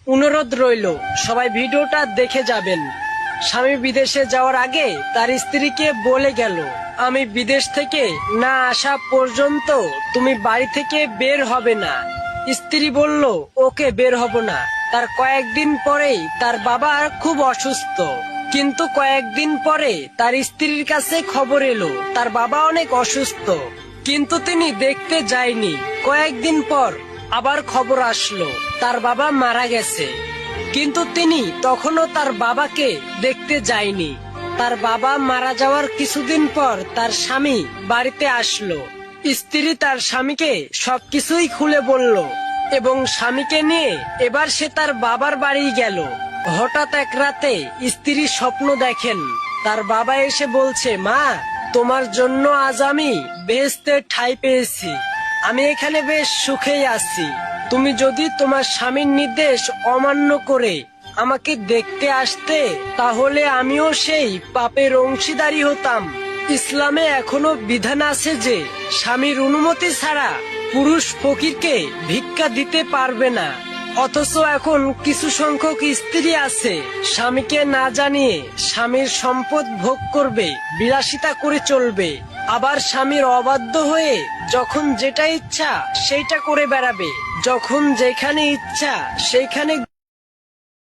অনুরোধ রইল সবাই ভিডিওটা দেখে যাবেন। স্বামী বিদেশে যাওয়ার আগে তার স্ত্রীকে বলে গেল, আমি বিদেশ থেকে না আসা পর্যন্ত তুমি বাড়ি থেকে বের হবে না। স্ত্রী বলল, ওকে, বের হব না। তার কয়েকদিন পরেই তার বাবা খুব অসুস্থ। কিন্তু কয়েকদিন পরে তার স্ত্রীর কাছে খবর এলো তার বাবা অনেক অসুস্থ, কিন্তু তিনি দেখতে যায়নি। কয়েকদিন পর আবার খবর আসলো তার বাবা মারা গেছে, কিন্তু তিনি তখনও তার বাবাকে দেখতে যায়নি। তার বাবা মারা যাওয়ার কিছুদিন পর তার স্বামী বাড়িতে আসলো। স্ত্রী তার স্বামীকে সবকিছুই খুলে বলল এবং স্বামীকে নিয়ে এবার সে তার বাবার বাড়ি গেল। হঠাৎ এক রাতে স্ত্রী স্বপ্ন দেখেন তার বাবা এসে বলছে, মা, তোমার জন্য আজ আমি বেহেশতে ঠাঁই পেয়েছি। আমি এখানে বেশ সুখেই আছি। তুমি যদি তোমার স্বামীর নির্দেশ অমান্য করে আমাকে দেখতে আসতে, তাহলে আমিও সেই পাপের অংশীদারি হতাম। ইসলামে এখনো বিধান আছে যে স্বামীর অনুমতি ছাড়া পুরুষ ফকিরকে ভিক্ষা দিতে পারবে না। অথচ এখন কিছু সংখ্যক স্ত্রী আছে স্বামীকে না জানিয়ে স্বামীর সম্পদ ভোগ করবে, বিলাসিতা করে চলবে, আবার স্বামীর অবাধ্য হয়ে যখন যেটা ইচ্ছা সেইটা করে বেড়াবে, যখন যেখানে ইচ্ছা সেইখানে